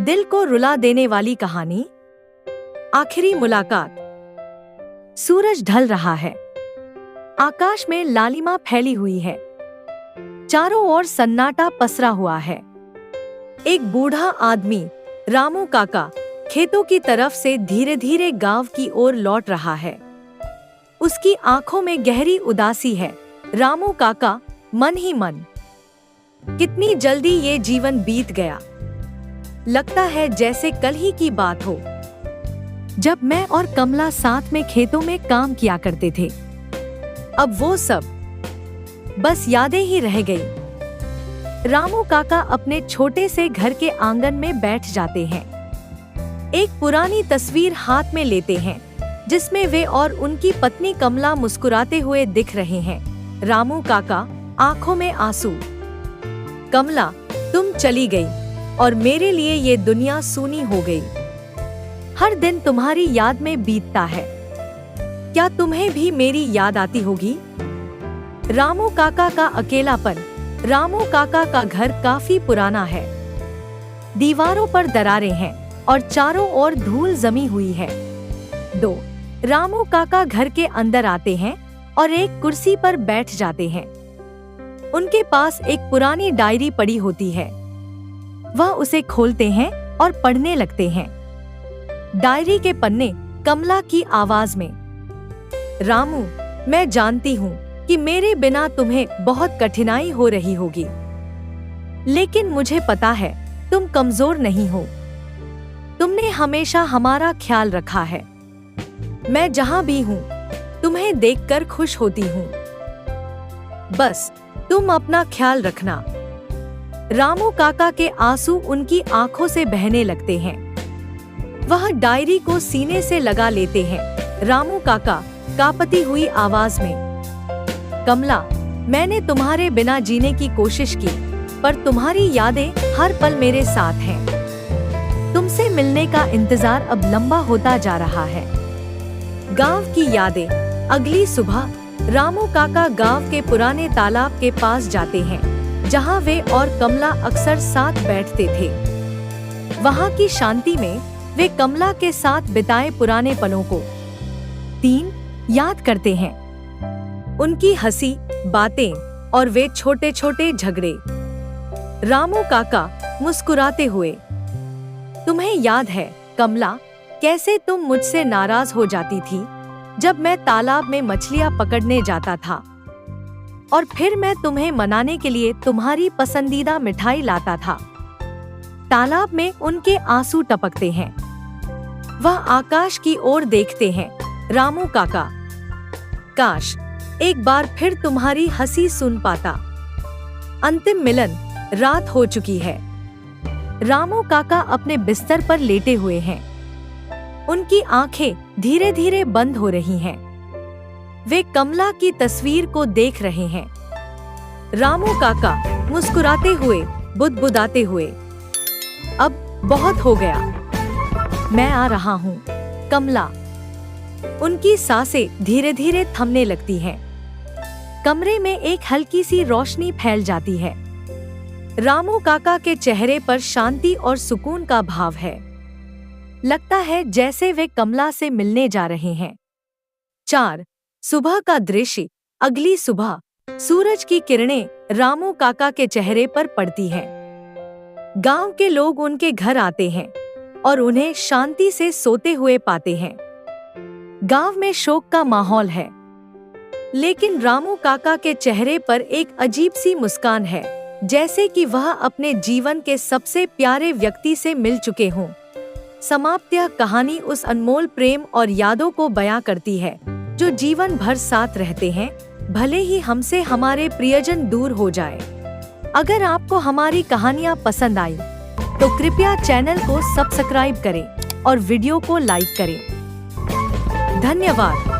दिल को रुला देने वाली कहानी। आखिरी मुलाकात। सूरज ढल रहा है, आकाश में लालिमा फैली हुई है, चारों ओर सन्नाटा पसरा हुआ है। एक बूढ़ा आदमी, रामू काका, खेतों की तरफ से धीरे धीरे गांव की ओर लौट रहा है। उसकी आंखों में गहरी उदासी है। रामू काका मन ही मन, कितनी जल्दी ये जीवन बीत गया। लगता है जैसे कल ही की बात हो, जब मैं और कमला साथ में खेतों में काम किया करते थे। अब वो सब बस यादें ही रह गई। रामू काका अपने छोटे से घर के आंगन में बैठ जाते हैं। एक पुरानी तस्वीर हाथ में लेते हैं, जिसमें वे और उनकी पत्नी कमला मुस्कुराते हुए दिख रहे हैं। रामू काका, आंखों में आंसू। कमला, तुम चली गई और मेरे लिए ये दुनिया सूनी हो गई। हर दिन तुम्हारी याद में बीतता है। क्या तुम्हें भी मेरी याद आती होगी? रामू काका का अकेलापन। रामू काका का घर काफी पुराना है। दीवारों पर दरारें हैं और चारों ओर धूल जमी हुई है। रामू काका घर के अंदर आते हैं और एक कुर्सी पर बैठ जाते हैं। उनके पास एक पुरानी डायरी पड़ी होती है। वह उसे खोलते हैं और पढ़ने लगते हैं। डायरी के पन्ने कमला की आवाज में। रामू, मैं जानती हूँ कि मेरे बिना तुम्हें बहुत कठिनाई हो रही होगी, लेकिन मुझे पता है तुम कमजोर नहीं हो। तुमने हमेशा हमारा ख्याल रखा है। मैं जहाँ भी हूँ तुम्हें देखकर खुश होती हूँ। बस तुम अपना ख्याल रखना। रामू काका के आंसू उनकी आंखों से बहने लगते हैं। वह डायरी को सीने से लगा लेते हैं। रामू काका कांपती हुई आवाज में, कमला, मैंने तुम्हारे बिना जीने की कोशिश की, पर तुम्हारी यादें हर पल मेरे साथ हैं। तुमसे मिलने का इंतजार अब लंबा होता जा रहा है। गांव की यादें। अगली सुबह रामू काका गांव के पुराने तालाब के पास जाते हैं, जहां वे और कमला अक्सर साथ बैठते थे। वहां की शांति में वे कमला के साथ बिताए पुराने पलों को याद करते हैं। उनकी हंसी, बातें और वे छोटे छोटे झगड़े। रामू काका मुस्कुराते हुए, तुम्हें याद है कमला, कैसे तुम मुझसे नाराज हो जाती थी जब मैं तालाब में मछलियां पकड़ने जाता था, और फिर मैं तुम्हें मनाने के लिए तुम्हारी पसंदीदा मिठाई लाता था। तालाब में उनके आंसू टपकते हैं। वह आकाश की ओर देखते हैं। रामू काका, काश एक बार फिर तुम्हारी हंसी सुन पाता। अंतिम मिलन। रात हो चुकी है। रामू काका अपने बिस्तर पर लेटे हुए हैं। उनकी आंखें धीरे धीरे बंद हो रही हैं। वे कमला की तस्वीर को देख रहे हैं। रामू काका मुस्कुराते हुए, बुदबुदाते हुए, अब बहुत हो गया, मैं आ रहा हूँ। कमला। उनकी सांसें धीरे धीरे थमने लगती हैं। कमरे में एक हल्की सी रोशनी फैल जाती है। रामू काका के चेहरे पर शांति और सुकून का भाव है। लगता है जैसे वे कमला से मिलने जा रहे हैं। सुबह का दृश्य। अगली सुबह सूरज की किरणें रामू काका के चेहरे पर पड़ती हैं। गांव के लोग उनके घर आते हैं और उन्हें शांति से सोते हुए पाते हैं। गांव में शोक का माहौल है, लेकिन रामू काका के चेहरे पर एक अजीब सी मुस्कान है, जैसे कि वह अपने जीवन के सबसे प्यारे व्यक्ति से मिल चुके हों। समाप्ति। कहानी उस अनमोल प्रेम और यादों को बयां करती है जो जीवन भर साथ रहते हैं, भले ही हमसे हमारे प्रियजन दूर हो जाए। अगर आपको हमारी कहानियाँ पसंद आई तो कृपया चैनल को सब्सक्राइब करें और वीडियो को लाइक करें। धन्यवाद।